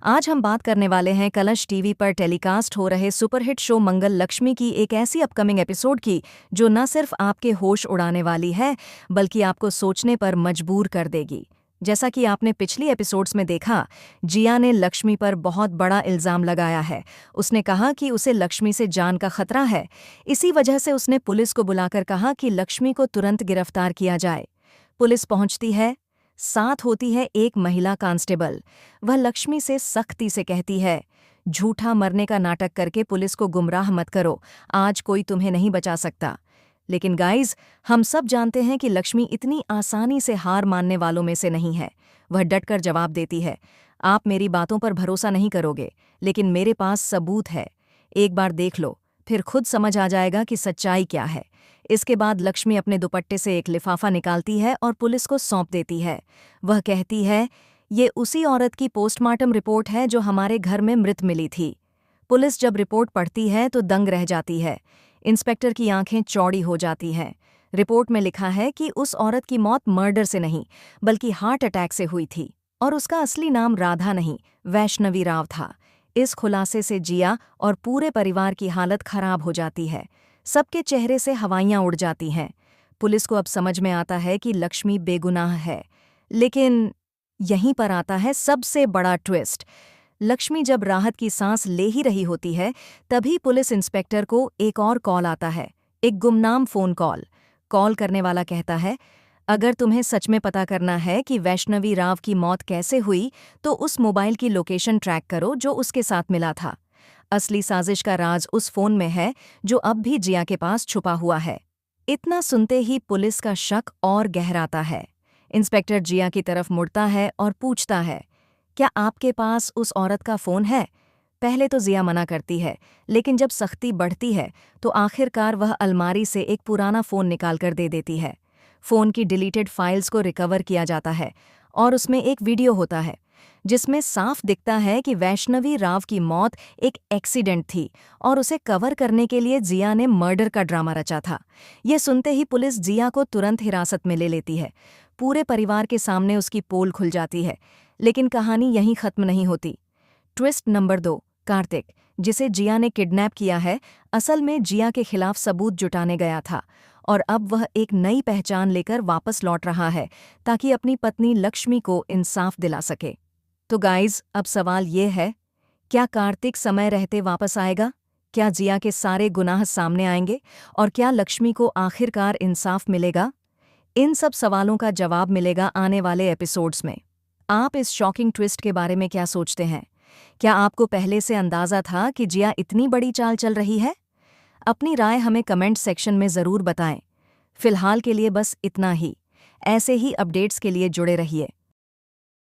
आज हम बात करने वाले हैं कलश टीवी पर टेलीकास्ट हो रहे सुपरहिट शो मंगल लक्ष्मी की एक ऐसी अपकमिंग एपिसोड की जो न सिर्फ आपके होश उड़ाने वाली है बल्कि आपको सोचने पर मजबूर कर देगी। जैसा कि आपने पिछली एपिसोड्स में देखा, जिया ने लक्ष्मी पर बहुत बड़ा इल्जाम लगाया है। उसने कहा कि उसे लक्ष्मी से जान का खतरा है। इसी वजह से उसने पुलिस को बुलाकर कहा कि लक्ष्मी को तुरंत गिरफ्तार किया जाए। पुलिस पहुंचती है, साथ होती है एक महिला कांस्टेबल। वह लक्ष्मी से सख्ती से कहती है, झूठा मरने का नाटक करके पुलिस को गुमराह मत करो, आज कोई तुम्हें नहीं बचा सकता। लेकिन गाइज, हम सब जानते हैं कि लक्ष्मी इतनी आसानी से हार मानने वालों में से नहीं है। वह डटकर जवाब देती है, आप मेरी बातों पर भरोसा नहीं करोगे, लेकिन मेरे पास सबूत है। एक बार देख लो, फिर खुद समझ आ जाएगा कि सच्चाई क्या है। इसके बाद लक्ष्मी अपने दुपट्टे से एक लिफाफा निकालती है और पुलिस को सौंप देती है। वह कहती है, ये उसी औरत की पोस्टमार्टम रिपोर्ट है जो हमारे घर में मृत मिली थी। पुलिस जब रिपोर्ट पढ़ती है तो दंग रह जाती है। इंस्पेक्टर की आंखें चौड़ी हो जाती हैं। रिपोर्ट में लिखा है कि उस औरत की मौत मर्डर से नहीं बल्कि हार्ट अटैक से हुई थी और उसका असली नाम राधा नहीं, वैष्णवी राव था। इस खुलासे से जिया और पूरे परिवार की हालत खराब हो जाती है। सबके चेहरे से हवाइयां उड़ जाती हैं। पुलिस को अब समझ में आता है कि लक्ष्मी बेगुनाह है। लेकिन यहीं पर आता है सबसे बड़ा ट्विस्ट। लक्ष्मी जब राहत की सांस ले ही रही होती है, तभी पुलिस इंस्पेक्टर को एक और कॉल आता है, एक गुमनाम फोन कॉल। कॉल करने वाला कहता है, अगर तुम्हें सच में पता करना है कि वैष्णवी राव की मौत कैसे हुई, तो उस मोबाइल की लोकेशन ट्रैक करो जो उसके साथ मिला था। असली साजिश का राज उस फोन में है जो अब भी जिया के पास छुपा हुआ है। इतना सुनते ही पुलिस का शक और गहराता है। इंस्पेक्टर जिया की तरफ मुड़ता है और पूछता है, क्या आपके पास उस औरत का फ़ोन है? पहले तो जिया मना करती है, लेकिन जब सख्ती बढ़ती है तो आखिरकार वह अलमारी से एक पुराना फ़ोन निकालकर दे देती है। फ़ोन की डिलीटेड फाइल्स को रिकवर किया जाता है और उसमें एक वीडियो होता है जिसमें साफ दिखता है कि वैष्णवी राव की मौत एक एक्सीडेंट थी और उसे कवर करने के लिए जिया ने मर्डर का ड्रामा रचा था। ये सुनते ही पुलिस जिया को तुरंत हिरासत में ले लेती है। पूरे परिवार के सामने उसकी पोल खुल जाती है। लेकिन कहानी यहीं खत्म नहीं होती। ट्विस्ट नंबर 2, कार्तिक, जिसे जिया ने किडनैप किया है, असल में जिया के खिलाफ सबूत जुटाने गया था और अब वह एक नई पहचान लेकर वापस लौट रहा है ताकि अपनी पत्नी लक्ष्मी को इंसाफ दिला सके। तो गाइज, अब सवाल ये है, क्या कार्तिक समय रहते वापस आएगा? क्या जिया के सारे गुनाह सामने आएंगे और क्या लक्ष्मी को आखिरकार इंसाफ मिलेगा? इन सब सवालों का जवाब मिलेगा आने वाले एपिसोड्स में। आप इस शॉकिंग ट्विस्ट के बारे में क्या सोचते हैं? क्या आपको पहले से अंदाजा था कि जिया इतनी बड़ी चाल चल रही है? अपनी राय हमें कमेंट सेक्शन में ज़रूर बताएं। फिलहाल के लिए बस इतना ही। ऐसे ही अपडेट्स के लिए जुड़े रहिए।